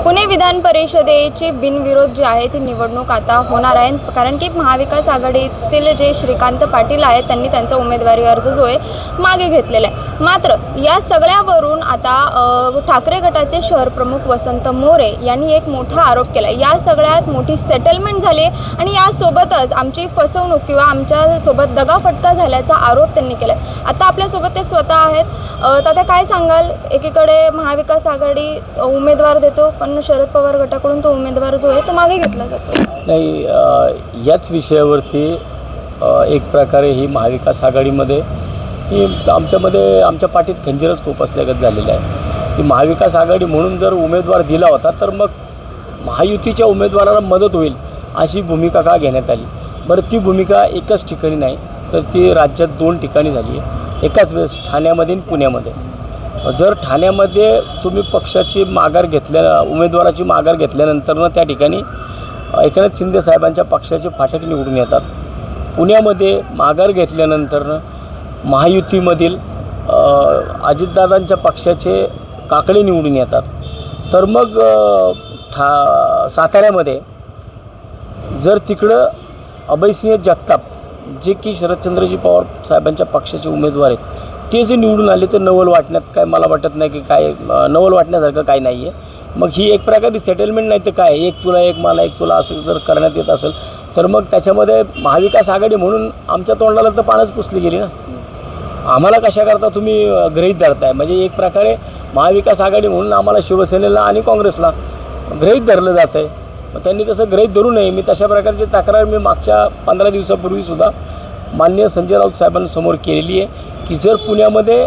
पुणे विधान परिषदेची बिनविरोध जी आहे ती निवडणूक आता होणार आहे, कारण की महाविकास आघाडीतील जे श्रीकांत पाटील आहेत त्यांनी त्यांचा उमेदवारी अर्ज जो आहे मागे घेतलेला आहे। मात्र या सगळ्यावरून आता ठाकरे गटाचे शहर प्रमुख वसंत मोरे यांनी एक मोठा आरोप केला। या सगळ्यात मोठी सेटलमेंट झाली आणि यासोबतच आमची फसवणूक किंवा आमच्यासोबत दगाफटका झाल्याचा आरोप त्यांनी केला। आता आपल्यासोबत ते स्वतः आहेत। तात्या, काय सांगाल? एकीकडे महाविकास आघाडी उमेदवार देतो, पण शरद पवार गटाकडून तो उमेदवार जो आहे तो मागे घेतला जातो। नाही, याच विषयावरती एक प्रकारे ही महाविकास आघाडीमध्ये ही आमच्या पाठीत खंजीरच खूप असल्यागत झालेलं आहे की महाविकास आघाडी म्हणून जर उमेदवार दिला होता तर मग महायुतीच्या उमेदवाराला मदत होईल अशी भूमिका का घेण्यात आली? बरं, ती भूमिका एकच ठिकाणी नाही तर ती राज्यात 2 ठिकाणी झाली आहे एकाच वेळेस, ठाण्यामध्ये आणि पुण्यामध्ये। जर ठाण्यामध्ये तुम्ही पक्षाची माघार उमेदवाराची माघार घेतल्यानंतर त्या ठिकाणी एकनाथ शिंदे साहेबांच्या पक्षाचे फाटक निवडून येतात। पुण्यामध्ये माघार घेतल्यानंतर महायुतीमधील अजितदादांच्या पक्षाचे काकडे निवडून येतात। तर मग साताऱ्यामध्ये जर तिकडं अभयसिंह जगताप जे की शरदचंद्रजी पवार साहेबांच्या पक्षाचे उमेदवार आहेत ते जे निवडून आले तर नवल वाटण्यात काय मला वाटत नाही की काय नवल वाटण्यासारखं काही नाही आहे। मग ही एक प्रकारची सेटलमेंट नाही तर काय, एक तुला एक मला एक तुला असं जर करण्यात येत असेल तर मग त्याच्यामध्ये महाविकास आघाडी म्हणून आमच्या तोंडाला तर पानच पुसली गेली ना। आम्हाला कशा करता तुम्ही गृहीत धरताय? म्हणजे एक प्रकारे महाविकास आघाडी म्हणून आम्हाला शिवसेनेला आणि काँग्रेसला गृहीत धरलं जात आहे। मग त्यांनी तसं गृहीत धरू नये। मी तशा प्रकारची तक्रार मागच्या 15 दिवसापूर्वीसुद्धा माननीय संजय राऊत साहेबांसमोर केलेली आहे की जर पुण्यामध्ये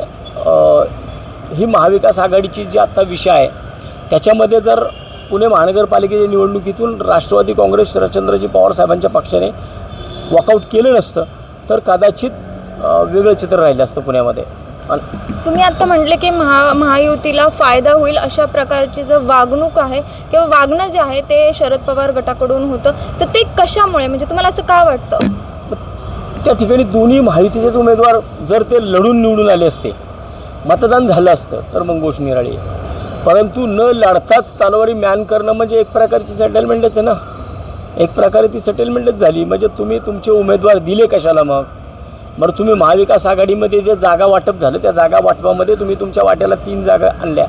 ही महाविकास आघाडीची जी आत्ता विषय आहे त्याच्यामध्ये जर पुणे महानगरपालिकेच्या निवडणुकीतून राष्ट्रवादी काँग्रेस शरदचंद्रजी पवार साहेबांच्या पक्षाने वॉकआउट केलं नसतं तर कदाचित वेगळं चित्र राहिलं असतं पुण्यामध्ये। तुम्ही आता म्हटले की महायुतीला फायदा होईल अशा प्रकारची जर वागणूक आहे किंवा वागणं जे आहे ते शरद पवार गटाकडून होतं तर ते कशामुळे, म्हणजे तुम्हाला असं का वाटतं? त्या ठिकाणी दोन्ही महायुतीचेच उमेदवार जर ते लढून निवडून आले असते, मतदान झालं असतं तर मग गोष्ट निराळी आहे। परंतु न लढताच तलवारी म्यान करणं म्हणजे एक प्रकारची सेटलमेंटच आहे ना। एक प्रकारे ती सेटलमेंटच झाली। म्हणजे तुम्ही तुमचे उमेदवार दिले कशाला? मग तुम्ही महाविकास आघाडीमध्ये जे जागा वाटप झालं त्या जागा वाटपामध्ये तुम्ही तुमच्या वाट्याला 3 जागा आणल्या।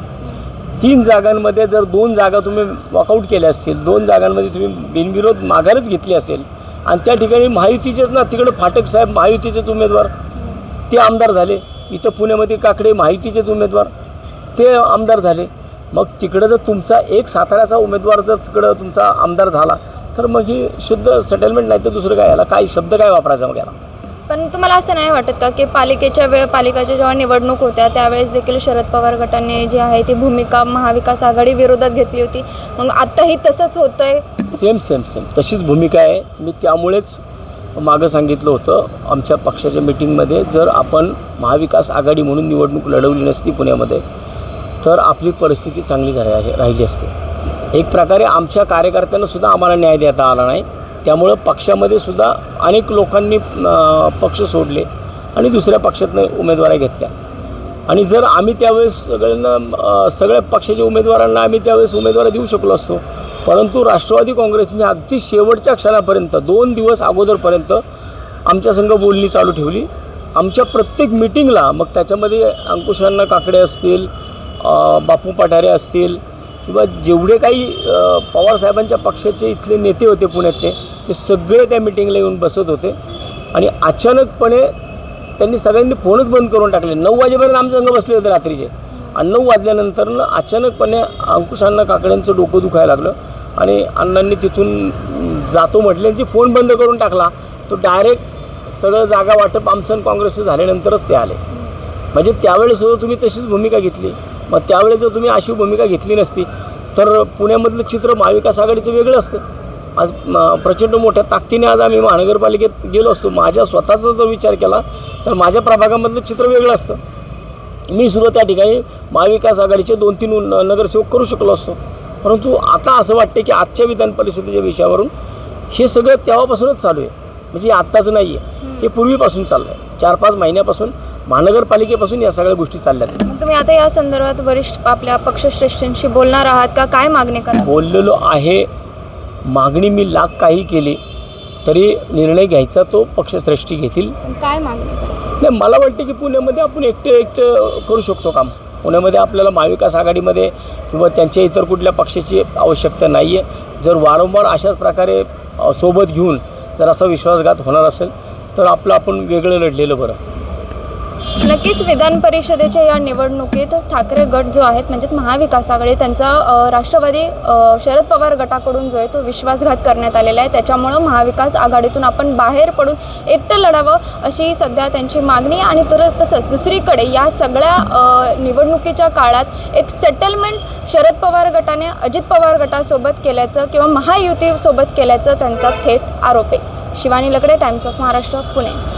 3 जागांमध्ये जर 2 जागा तुम्ही वॉकआउट केल्या असतील, 2 जागांमध्ये तुम्ही बिनविरोध माघारच घेतली असेल आणि त्या ठिकाणी महायुतीचेच ना, तिकडे फाटक साहेब महायुतीचेच उमेदवार ते आमदार झाले, इथं पुण्यामध्ये काकडे महायुतीचेच उमेदवार ते आमदार झाले। मग तिकडं जर तुमचा एक साताऱ्याचा उमेदवार जर तिकडं तुमचा आमदार झाला तर मग ही शुद्ध सेटलमेंट नाही तर दुसरं काय, याला काय शब्द काय वापरायचा मग याला? पण तुम्हाला असं नाही वाटत का की पालिकेच्या जेव्हा निवडणूक होत्या त्यावेळेस देखील शरद पवार गटाने जी आहे ती भूमिका महाविकास आघाडी विरोधात घेतली होती, मग आत्ताही तसंच होतंय? सेम तशीच भूमिका आहे। मी त्यामुळेच मागं सांगितलं होतं आमच्या पक्षाच्या मीटिंगमध्ये, जर आपण महाविकास आघाडी म्हणून निवडणूक लढवली नसती पुण्यामध्ये तर आपली परिस्थिती चांगली राहिली असते। एक प्रकारे आमच्या कार्यकर्त्यांनासुद्धा आम्हाला न्याय देता आला नाही, त्यामुळं पक्षामध्ये सुद्धा अनेक लोकांनी पक्ष सोडले आणि दुसऱ्या पक्षातनं उमेदवारी घेतल्या। आणि जर आम्ही त्यावेळेस सगळ्या पक्षाच्या उमेदवारांना आम्ही त्यावेळेस उमेदवारी देऊ शकलो असतो, परंतु राष्ट्रवादी काँग्रेसने अगदी शेवटच्या क्षणापर्यंत 2 दिवस अगोदरपर्यंत आमच्या संघ बोलणी चालू ठेवली। आमच्या प्रत्येक मिटिंगला, मग त्याच्यामध्ये अंकुशांना काकडे असतील, बापू पठारे असतील किंवा जेवढे काही पवारसाहेबांच्या पक्षाचे इथले नेते होते पुण्यातले, ते सगळे त्या मिटिंगला येऊन बसत होते। आणि अचानकपणे त्यांनी सगळ्यांनी फोनच बंद करून टाकले। 9 वाजेपर्यंत आमच्या संघ बसले होते रात्रीचे, आणि 9 वाजल्यानंतर अचानकपणे अंकुशांना काकड्यांचं डोकं दुखायला लागलं आणि अण्णांनी तिथून जातो म्हटले आणि ती फोन बंद करून टाकला। तो डायरेक्ट सगळं जागा वाटप आमचं काँग्रेसचं झाल्यानंतरच ते आले। म्हणजे त्यावेळेसुद्धा तुम्ही तशीच भूमिका घेतली। मग त्यावेळेस जर तुम्ही अशी भूमिका घेतली नसती तर पुण्यामधलं चित्र महाविकास आघाडीचं वेगळं असतं। आज प्रचंड मोठ्या ताकदीने आज आम्ही महानगरपालिकेत गेलो असतो। माझ्या स्वतःचा जर विचार केला तर माझ्या प्रभागामधलं चित्र वेगळं असतं। मी सुद्धा त्या ठिकाणी महाविकास आघाडीचे 2-3 नगरसेवक करू शकलो असतो। परंतु आता असं वाटतं की आजच्या विधान परिषदेच्या विषयावरून हे सगळं तेव्हापासूनच चालू आहे, म्हणजे आत्ताचं नाही आहे, हे पूर्वीपासून चाललं आहे। 4-5 महिन्यापासून महानगरपालिकेपासून या सगळ्या गोष्टी चालल्या आहेत. मग तुम्ही आता या संदर्भात वरिष्ठ आपल्या पक्षश्रेष्ठींशी बोलणार आहात का? काय मागणी करा? बोललेलो आहे. मागणी मी लाख काही केली तरी निर्णय घ्यायचा तो पक्षश्रेष्ठी घेतील. काय मागणी करा? नाही, मला वाटते की पुण्यामध्ये आपण एकटं करू शकतो काम. पुण्यामध्ये आपल्याला महाविकास आघाडीमध्ये किंवा त्यांच्या इतर कुठल्या पक्षाची आवश्यकता नाही आहे. जर वारंवार अशाच प्रकारे सोबत घेऊन जर असा विश्वासघात होणार असेल तर आपलं आपण वेगळं लढलेलं बरं. नक्कीच विधान परिषदेच्या या निवडणुकीत ठाकरे गट जो आहेत म्हणजेच महाविकास आघाडी त्यांचा राष्ट्रवादी शरद पवार गटाकडून जो आहे तो विश्वासघात करण्यात आलेला आहे. त्याच्यामुळं महाविकास आघाडीतून आपण बाहेर पडून एकटं लढावं अशी सध्या त्यांची मागणी. आणि तसंच दुसरीकडे या सगळ्या निवडणुकीच्या काळात एक सेटलमेंट शरद पवार गटाने अजित पवार गटासोबत केल्याचं किंवा महायुतीसोबत केल्याचं त्यांचा थेट आरोप आहे. शिवानी लकडे, टाइम्स ऑफ महाराष्ट्र, पुणे.